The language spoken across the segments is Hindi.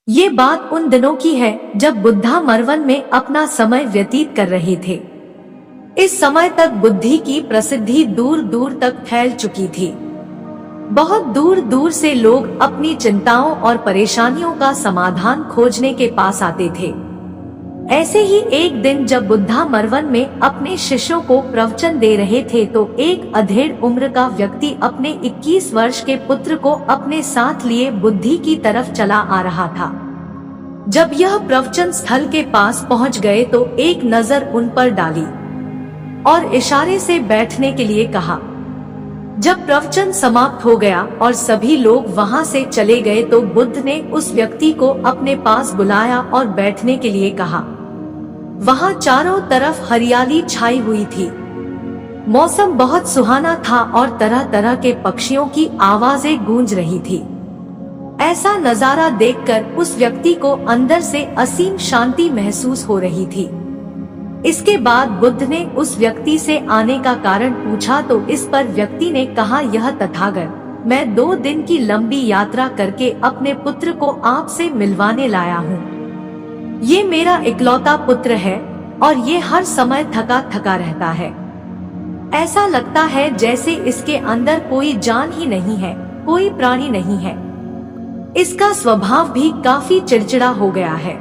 ये बात उन दिनों की है जब बुद्धा मरवन में अपना समय व्यतीत कर रहे थे। इस समय तक बुद्धि की प्रसिद्धि दूर दूर तक फैल चुकी थी। बहुत दूर दूर से लोग अपनी चिंताओं और परेशानियों का समाधान खोजने के पास आते थे। ऐसे ही एक दिन जब बुद्धा मरवन में अपने शिष्यों को प्रवचन दे रहे थे तो एक अधेड़ उम्र का व्यक्ति अपने 21 वर्ष के पुत्र को अपने साथ लिए बुद्धि की तरफ चला आ रहा था। जब यह प्रवचन स्थल के पास पहुंच गए तो एक नजर उन पर डाली और इशारे से बैठने के लिए कहा। जब प्रवचन समाप्त हो गया और सभी लोग वहां से चले गए तो बुद्ध ने उस व्यक्ति को अपने पास बुलाया और बैठने के लिए कहा। वहां चारों तरफ हरियाली छाई हुई थी। मौसम बहुत सुहाना था और तरह तरह के पक्षियों की आवाजें गूंज रही थी। ऐसा नजारा देखकर उस व्यक्ति को अंदर से असीम शांति महसूस हो रही थी। इसके बाद बुद्ध ने उस व्यक्ति से आने का कारण पूछा तो इस पर व्यक्ति ने कहा, यह तथागत, मैं 2 दिन की लंबी यात्रा करके अपने पुत्र को आपसे मिलवाने लाया हूँ। ये मेरा इकलौता पुत्र है और ये हर समय थका थका रहता है। ऐसा लगता है जैसे इसके अंदर कोई जान ही नहीं है, कोई प्राणी नहीं है। इसका स्वभाव भी काफी चिड़चिड़ा हो गया है।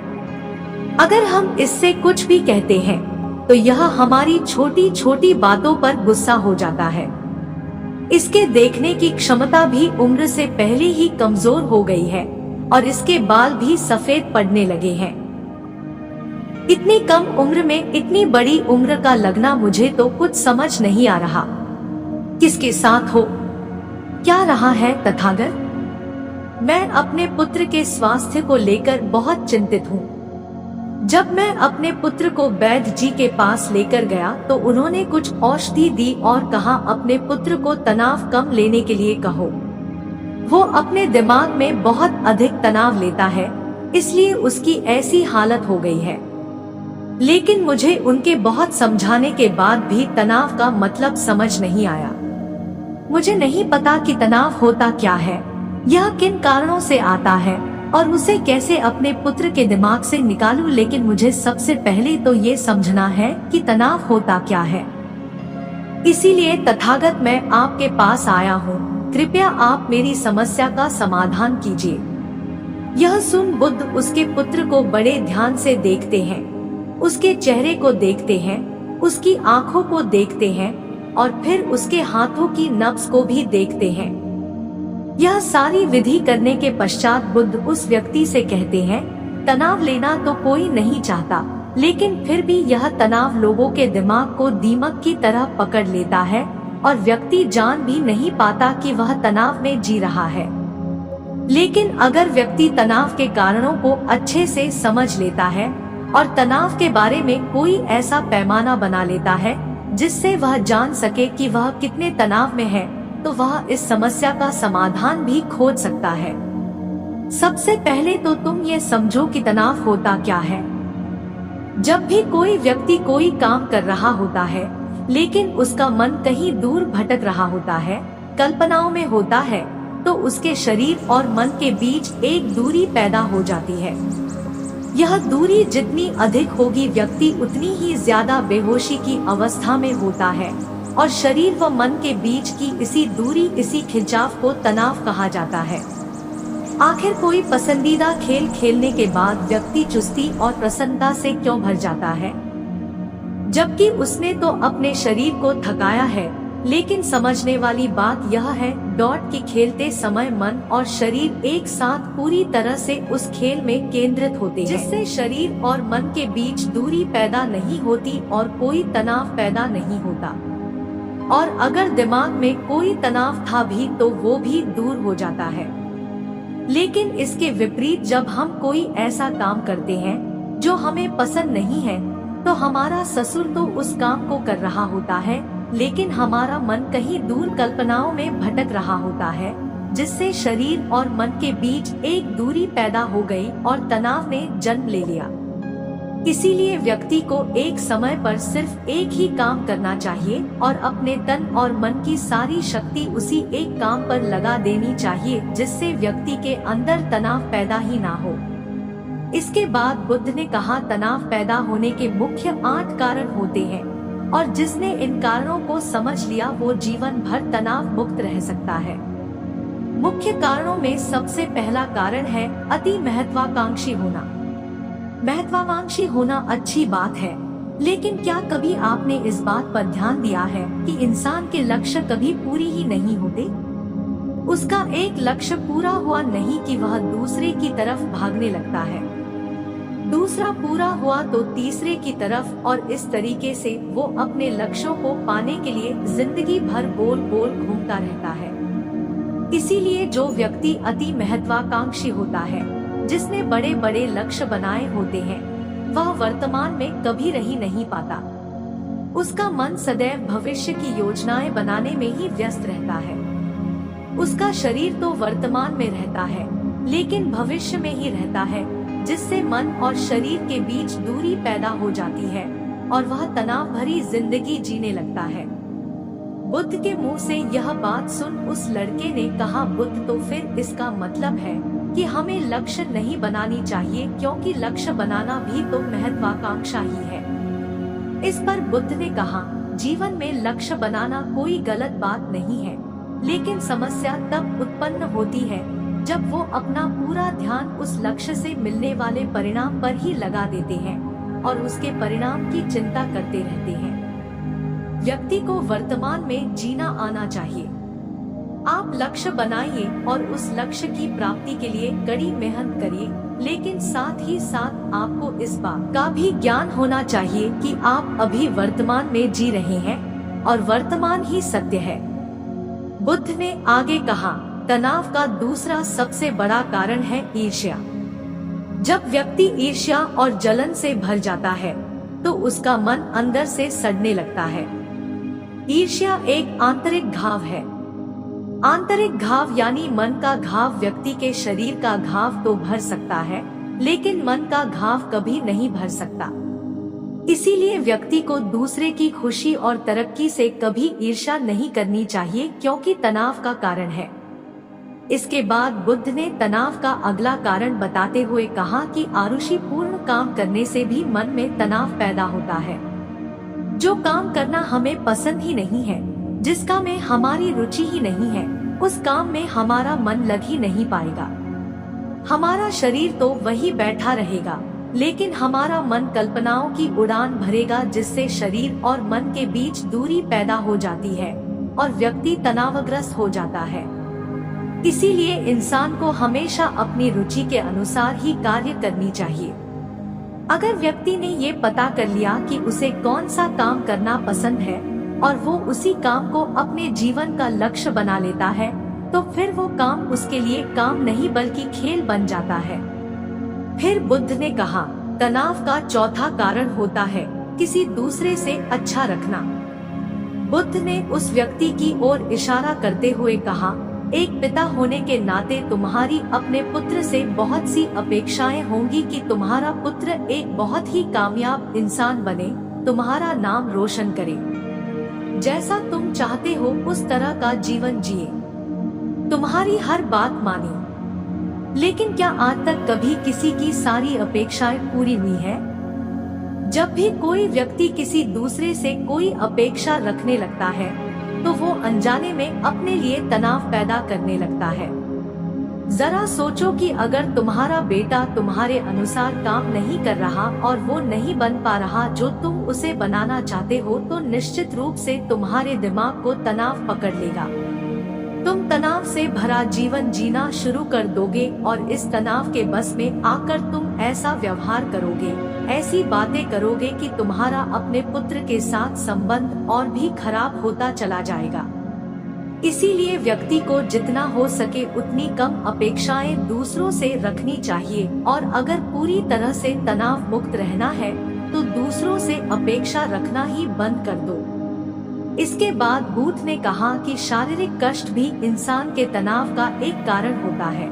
अगर हम इससे कुछ भी कहते हैं तो यह हमारी छोटी छोटी बातों पर गुस्सा हो जाता है। इसके देखने की क्षमता भी उम्र से पहले ही कमजोर हो गई है और इसके बाल भी सफेद पड़ने लगे हैं। इतनी कम उम्र में इतनी बड़ी उम्र का लगना मुझे तो कुछ समझ नहीं आ रहा। किसके साथ हो, क्या रहा है तथागत? मैं अपने पुत्र के स्वास्थ्य को लेकर बहुत चिंतित हूँ। जब मैं अपने पुत्र को वैद्य जी के पास लेकर गया तो उन्होंने कुछ औषधि दी और कहा, अपने पुत्र को तनाव कम लेने के लिए कहो। वो अपने दिमाग में बहुत अधिक तनाव लेता है, इसलिए उसकी ऐसी हालत हो गई है। लेकिन मुझे उनके बहुत समझाने के बाद भी तनाव का मतलब समझ नहीं आया। मुझे नहीं पता कि तनाव होता क्या है, यह किन कारणों से आता है और उसे कैसे अपने पुत्र के दिमाग से निकालूं। लेकिन मुझे सबसे पहले तो ये समझना है कि तनाव होता क्या है। इसीलिए तथागत मैं आपके पास आया हूँ, कृपया आप मेरी समस्या का समाधान कीजिए। यह सुन बुद्ध उसके पुत्र को बड़े ध्यान से देखते हैं, उसके चेहरे को देखते हैं, उसकी आंखों को देखते हैं और फिर उसके हाथों की नब्ज को भी देखते हैं। यह सारी विधि करने के पश्चात बुद्ध उस व्यक्ति से कहते हैं, तनाव लेना तो कोई नहीं चाहता, लेकिन फिर भी यह तनाव लोगों के दिमाग को दीमक की तरह पकड़ लेता है और व्यक्ति जान भी नहीं पाता कि वह तनाव में जी रहा है। लेकिन अगर व्यक्ति तनाव के कारणों को अच्छे से समझ लेता है और तनाव के बारे में कोई ऐसा पैमाना बना लेता है जिससे वह जान सके कि वह कितने तनाव में है, तो वह इस समस्या का समाधान भी खोज सकता है। सबसे पहले तो तुम ये समझो कि तनाव होता क्या है। जब भी कोई व्यक्ति कोई काम कर रहा होता है लेकिन उसका मन कहीं दूर भटक रहा होता है, कल्पनाओं में होता है, तो उसके शरीर और मन के बीच एक दूरी पैदा हो जाती है। यह दूरी जितनी अधिक होगी व्यक्ति उतनी ही ज्यादा बेहोशी की अवस्था में होता है और शरीर व मन के बीच की इसी दूरी, इसी खिंचाव को तनाव कहा जाता है। आखिर कोई पसंदीदा खेल खेलने के बाद व्यक्ति चुस्ती और प्रसन्नता से क्यों भर जाता है, जबकि उसने तो अपने शरीर को थकाया है। लेकिन समझने वाली बात यह है, डॉट की खेलते समय मन और शरीर एक साथ पूरी तरह से उस खेल में केंद्रित होते हैं, जिससे शरीर और मन के बीच दूरी पैदा नहीं होती और कोई तनाव पैदा नहीं होता। और अगर दिमाग में कोई तनाव था भी तो वो भी दूर हो जाता है। लेकिन इसके विपरीत जब हम कोई ऐसा काम करते हैं जो हमें पसंद नहीं है तो हमारा ससुर तो उस काम को कर रहा होता है, लेकिन हमारा मन कहीं दूर कल्पनाओं में भटक रहा होता है, जिससे शरीर और मन के बीच एक दूरी पैदा हो गई और तनाव ने जन्म ले लिया। इसीलिए व्यक्ति को एक समय पर सिर्फ एक ही काम करना चाहिए और अपने तन और मन की सारी शक्ति उसी एक काम पर लगा देनी चाहिए, जिससे व्यक्ति के अंदर तनाव पैदा ही ना हो। इसके बाद बुद्ध ने कहा, तनाव पैदा होने के मुख्य 8 कारण होते हैं और जिसने इन कारणों को समझ लिया वो जीवन भर तनाव मुक्त रह सकता है। मुख्य कारणों में सबसे पहला कारण है अति महत्वाकांक्षी होना। महत्वाकांक्षी होना अच्छी बात है, लेकिन क्या कभी आपने इस बात पर ध्यान दिया है कि इंसान के लक्ष्य कभी पूरी ही नहीं होते? उसका एक लक्ष्य पूरा हुआ नहीं कि वह दूसरे की तरफ भागने लगता है, दूसरा पूरा हुआ तो तीसरे की तरफ, और इस तरीके से वो अपने लक्ष्यों को पाने के लिए जिंदगी भर गोल गोल घूमता रहता है। इसीलिए जो व्यक्ति अति महत्वाकांक्षी होता है, जिसने बड़े बड़े लक्ष्य बनाए होते हैं, वह वर्तमान में कभी रह ही नहीं पाता। उसका मन सदैव भविष्य की योजनाएं बनाने में ही व्यस्त रहता है। उसका शरीर तो वर्तमान में रहता है, लेकिन भविष्य में ही रहता है, जिससे मन और शरीर के बीच दूरी पैदा हो जाती है और वह तनाव भरी जिंदगी जीने लगता है। बुद्ध के मुंह से यह बात सुन उस लड़के ने कहा, बुद्ध, तो फिर इसका मतलब है कि हमें लक्ष्य नहीं बनानी चाहिए, क्योंकि लक्ष्य बनाना भी तो महत्वाकांक्षा ही है। इस पर बुद्ध ने कहा, जीवन में लक्ष्य बनाना कोई गलत बात नहीं है, लेकिन समस्या तब उत्पन्न होती है जब वो अपना पूरा ध्यान उस लक्ष्य से मिलने वाले परिणाम पर ही लगा देते हैं और उसके परिणाम की चिंता करते रहते हैं। व्यक्ति को वर्तमान में जीना आना चाहिए। आप लक्ष्य बनाइए और उस लक्ष्य की प्राप्ति के लिए कड़ी मेहनत करिए, लेकिन साथ ही साथ आपको इस बात का भी ज्ञान होना चाहिए कि आप अभी वर्तमान में जी रहे हैं और वर्तमान ही सत्य है। बुद्ध ने आगे कहा, तनाव का दूसरा सबसे बड़ा कारण है ईर्ष्या। जब व्यक्ति ईर्ष्या और जलन से भर जाता है तो उसका मन अंदर से सड़ने लगता है। ईर्ष्या एक आंतरिक घाव है। आंतरिक घाव यानी मन का घाव व्यक्ति के शरीर का घाव तो भर सकता है, लेकिन मन का घाव कभी नहीं भर सकता। इसीलिए व्यक्ति को दूसरे की खुशी और तरक्की से कभी ईर्ष्या नहीं करनी चाहिए, क्योंकि तनाव का कारण है। इसके बाद बुद्ध ने तनाव का अगला कारण बताते हुए कहा कि आरुषिपूर्ण काम करने से भी मन में तनाव पैदा होता है। जो काम करना हमें पसंद ही नहीं है, जिसका में हमारी रुचि ही नहीं है, उस काम में हमारा मन लग ही नहीं पाएगा। हमारा शरीर तो वही बैठा रहेगा, लेकिन हमारा मन कल्पनाओं की उड़ान भरेगा, जिससे शरीर और मन के बीच दूरी पैदा हो जाती है और व्यक्ति तनावग्रस्त हो जाता है। इसीलिए इंसान को हमेशा अपनी रुचि के अनुसार ही कार्य करनी चाहिए। अगर व्यक्ति ने ये पता कर लिया कि उसे कौन सा काम करना पसंद है और वो उसी काम को अपने जीवन का लक्ष्य बना लेता है, तो फिर वो काम उसके लिए काम नहीं बल्कि खेल बन जाता है। फिर बुद्ध ने कहा, तनाव का चौथा कारण होता है किसी दूसरे से अच्छा रखना। बुद्ध ने उस व्यक्ति की ओर इशारा करते हुए कहा, एक पिता होने के नाते तुम्हारी अपने पुत्र से बहुत सी अपेक्षाएं होंगी कि तुम्हारा पुत्र एक बहुत ही कामयाब इंसान बने, तुम्हारा नाम रोशन करे, जैसा तुम चाहते हो उस तरह का जीवन जिए, तुम्हारी हर बात माने। लेकिन क्या आज तक कभी किसी की सारी अपेक्षाएं पूरी हुई है? जब भी कोई व्यक्ति किसी दूसरे से कोई अपेक्षा रखने लगता है तो वो अनजाने में अपने लिए तनाव पैदा करने लगता है। जरा सोचो कि अगर तुम्हारा बेटा तुम्हारे अनुसार काम नहीं कर रहा और वो नहीं बन पा रहा जो तुम उसे बनाना चाहते हो, तो निश्चित रूप से तुम्हारे दिमाग को तनाव पकड़ लेगा। तुम तनाव से भरा जीवन जीना शुरू कर दोगे और इस तनाव के बस में आकर तुम ऐसा व्यवहार करोगे, ऐसी बातें करोगे कि तुम्हारा अपने पुत्र के साथ संबंध और भी खराब होता चला जाएगा। इसीलिए व्यक्ति को जितना हो सके उतनी कम अपेक्षाएं दूसरों से रखनी चाहिए, और अगर पूरी तरह से तनाव मुक्त रहना है तो दूसरों से अपेक्षा रखना ही बंद कर दो। इसके बाद बुद्ध ने कहा कि शारीरिक कष्ट भी इंसान के तनाव का एक कारण होता है।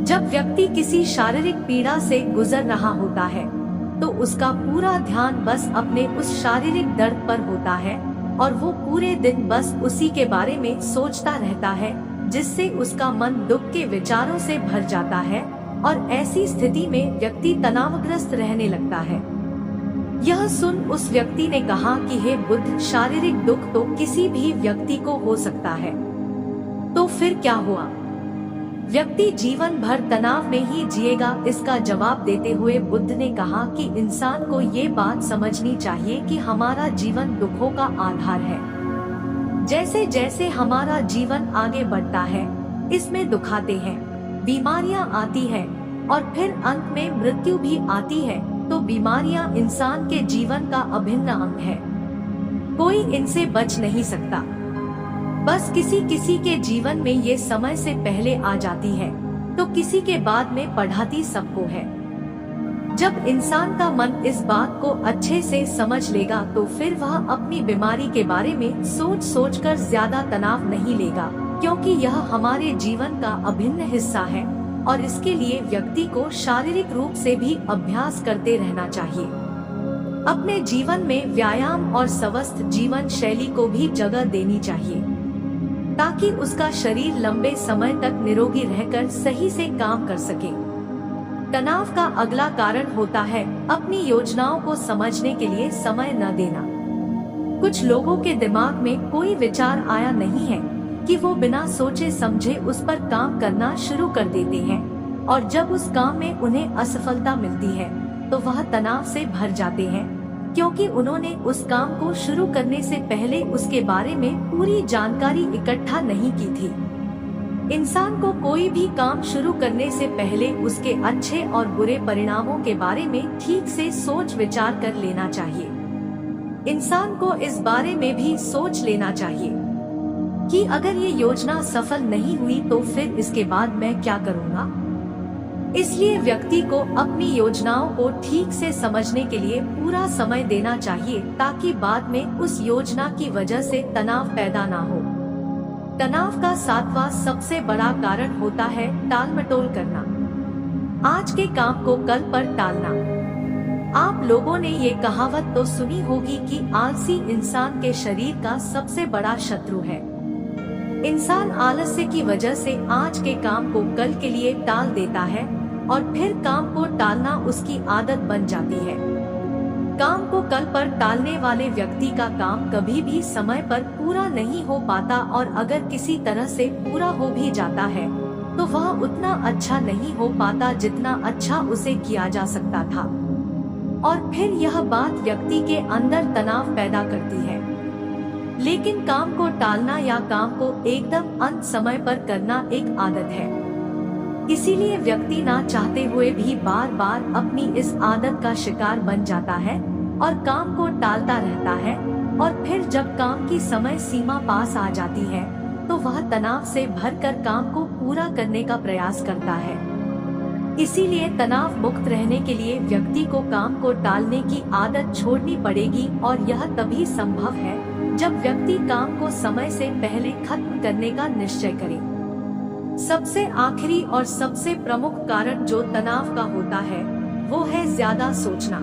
जब व्यक्ति किसी शारीरिक पीड़ा से गुजर रहा होता है तो उसका पूरा ध्यान बस अपने उस शारीरिक दर्द पर होता है और वो पूरे दिन बस उसी के बारे में सोचता रहता है, जिससे उसका मन दुख के विचारों से भर जाता है और ऐसी स्थिति में व्यक्ति तनावग्रस्त रहने लगता है। यह सुन उस व्यक्ति ने कहा कि हे बुद्ध, शारीरिक दुख तो किसी भी व्यक्ति को हो सकता है, तो फिर क्या हुआ? व्यक्ति जीवन भर तनाव में ही जिएगा? इसका जवाब देते हुए बुद्ध ने कहा कि इंसान को ये बात समझनी चाहिए कि हमारा जीवन दुखों का आधार है। जैसे जैसे हमारा जीवन आगे बढ़ता है, इसमें दुख आते हैं, बीमारियां आती हैं और फिर अंत में मृत्यु भी आती है। तो बीमारियां इंसान के जीवन का अभिन्न अंग है, कोई इनसे बच नहीं सकता। बस किसी किसी के जीवन में ये समय से पहले आ जाती है, तो किसी के बाद में पढ़ाती सबको है। जब इंसान का मन इस बात को अच्छे से समझ लेगा तो फिर वह अपनी बीमारी के बारे में सोच सोचकर ज्यादा तनाव नहीं लेगा, क्योंकि यह हमारे जीवन का अभिन्न हिस्सा है और इसके लिए व्यक्ति को शारीरिक रूप से भी अभ्यास करते रहना चाहिए। अपने जीवन में व्यायाम और स्वस्थ जीवन शैली को भी जगह देनी चाहिए, ताकि उसका शरीर लंबे समय तक निरोगी रहकर सही से काम कर सके। तनाव का अगला कारण होता है अपनी योजनाओं को समझने के लिए समय न देना। कुछ लोगों के दिमाग में कोई विचार आया नहीं है कि वो बिना सोचे समझे उस पर काम करना शुरू कर देते हैं, और जब उस काम में उन्हें असफलता मिलती है तो वह तनाव से भर जाते हैं, क्योंकि उन्होंने उस काम को शुरू करने से पहले उसके बारे में पूरी जानकारी इकट्ठा नहीं की थी। इंसान को कोई भी काम शुरू करने से पहले उसके अच्छे और बुरे परिणामों के बारे में ठीक से सोच विचार कर लेना चाहिए। इंसान को इस बारे में भी सोच लेना चाहिए कि अगर ये योजना सफल नहीं हुई तो फिर इसके बाद मैं क्या करूँगा। इसलिए व्यक्ति को अपनी योजनाओं को ठीक से समझने के लिए पूरा समय देना चाहिए, ताकि बाद में उस योजना की वजह से तनाव पैदा ना हो। तनाव का 7वां सबसे बड़ा कारण होता है टालमटोल करना। आज के काम को कल पर टालना। आप लोगों ने ये कहावत तो सुनी होगी कि आलसी इंसान के शरीर का सबसे बड़ा शत्रु है। इंसान आलस्य की वजह से आज के काम को कल के लिए टाल देता है और फिर काम को टालना उसकी आदत बन जाती है। काम को कल पर टालने वाले व्यक्ति का काम कभी भी समय पर पूरा नहीं हो पाता, और अगर किसी तरह से पूरा हो भी जाता है तो वह उतना अच्छा नहीं हो पाता जितना अच्छा उसे किया जा सकता था, और फिर यह बात व्यक्ति के अंदर तनाव पैदा करती है। लेकिन काम को टालना या काम को एकदम अंत समय पर करना एक आदत है, इसीलिए व्यक्ति ना चाहते हुए भी बार बार अपनी इस आदत का शिकार बन जाता है और काम को टालता रहता है, और फिर जब काम की समय सीमा पास आ जाती है तो वह तनाव से भरकर काम को पूरा करने का प्रयास करता है। इसीलिए तनाव मुक्त रहने के लिए व्यक्ति को काम को टालने की आदत छोड़नी पड़ेगी, और यह तभी संभव है जब व्यक्ति काम को समय से पहले खत्म करने का निश्चय करे। सबसे आखिरी और सबसे प्रमुख कारण जो तनाव का होता है वो है ज्यादा सोचना।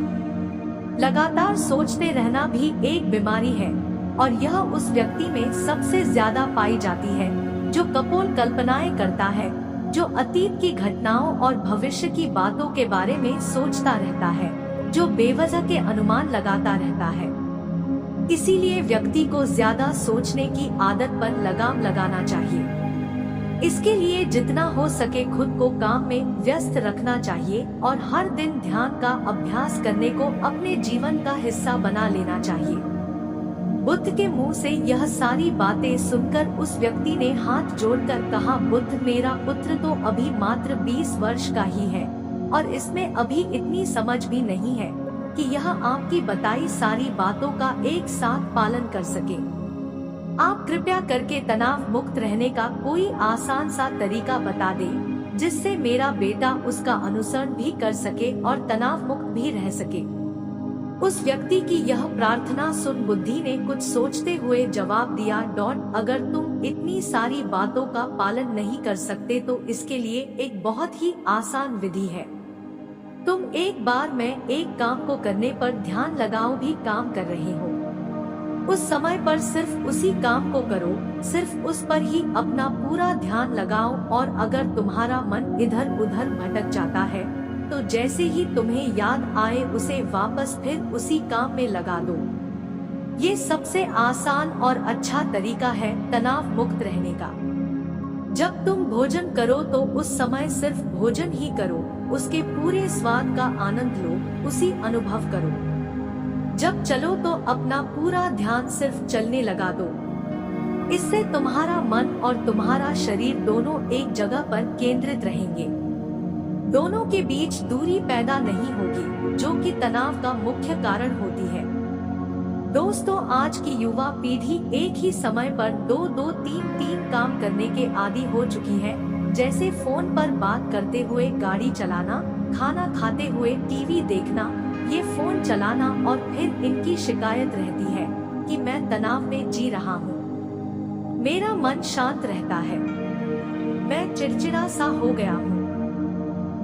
लगातार सोचते रहना भी एक बीमारी है, और यह उस व्यक्ति में सबसे ज्यादा पाई जाती है जो कपोल कल्पनाएं करता है, जो अतीत की घटनाओं और भविष्य की बातों के बारे में सोचता रहता है, जो बेवजह के अनुमान लगाता रहता है। इसीलिए व्यक्ति को ज्यादा सोचने की आदत पर लगाम लगाना चाहिए। इसके लिए जितना हो सके खुद को काम में व्यस्त रखना चाहिए, और हर दिन ध्यान का अभ्यास करने को अपने जीवन का हिस्सा बना लेना चाहिए। बुद्ध के मुंह से यह सारी बातें सुनकर उस व्यक्ति ने हाथ जोड़कर कहा, बुद्ध, मेरा पुत्र तो अभी मात्र 20 वर्ष का ही है, और इसमें अभी इतनी समझ भी नहीं है कि यह आपकी बताई सारी बातों का एक साथ पालन कर सके। आप कृपया करके तनाव मुक्त रहने का कोई आसान सा तरीका बता दें, जिससे मेरा बेटा उसका अनुसरण भी कर सके और तनाव मुक्त भी रह सके। उस व्यक्ति की यह प्रार्थना सुन बुद्धि ने कुछ सोचते हुए जवाब दिया, अगर तुम इतनी सारी बातों का पालन नहीं कर सकते तो इसके लिए एक बहुत ही आसान विधि है। तुम एक बार में एक काम को करने पर ध्यान लगाओ भी काम कर रहे हो। उस समय पर सिर्फ उसी काम को करो, सिर्फ उस पर ही अपना पूरा ध्यान लगाओ। और अगर तुम्हारा मन इधर उधर भटक जाता है तो जैसे ही तुम्हें याद आए उसे वापस फिर उसी काम में लगा दो। ये सबसे आसान और अच्छा तरीका है तनाव मुक्त रहने का। जब तुम भोजन करो तो उस समय सिर्फ भोजन ही करो, उसके पूरे स्वाद का आनंद लो, उसी अनुभव करो। जब चलो तो अपना पूरा ध्यान सिर्फ चलने लगा दो। इससे तुम्हारा मन और तुम्हारा शरीर दोनों एक जगह पर केंद्रित रहेंगे। दोनों के बीच दूरी पैदा नहीं होगी, जो कि तनाव का मुख्य कारण होती है। दोस्तों, आज की युवा पीढ़ी एक ही समय पर दो दो तीन तीन काम करने के आदी हो चुकी है, जैसे फोन पर बात करते हुए गाड़ी चलाना, खाना खाते हुए टीवी देखना, ये फोन चलाना। और फिर इनकी शिकायत रहती है कि मैं तनाव में जी रहा हूँ, मेरा मन शांत रहता है, मैं चिड़चिड़ा सा हो गया हूँ।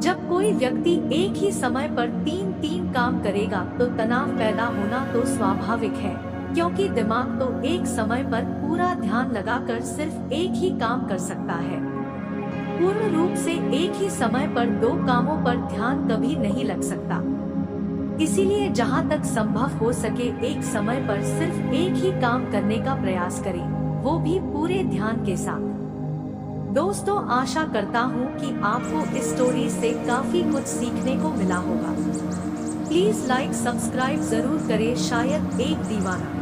जब कोई व्यक्ति एक ही समय पर तीन तीन काम करेगा तो तनाव पैदा होना तो स्वाभाविक है, क्योंकि दिमाग तो एक समय पर पूरा ध्यान लगाकर सिर्फ एक ही काम कर सकता है। पूर्ण रूप से एक ही समय पर दो कामों पर ध्यान कभी नहीं लग सकता। इसीलिए जहाँ तक संभव हो सके एक समय पर सिर्फ एक ही काम करने का प्रयास करें, वो भी पूरे ध्यान के साथ। दोस्तों, आशा करता हूँ कि आपको इस स्टोरी से काफी कुछ सीखने को मिला होगा। प्लीज लाइक सब्सक्राइब जरूर करें। शायद एक दीवाना।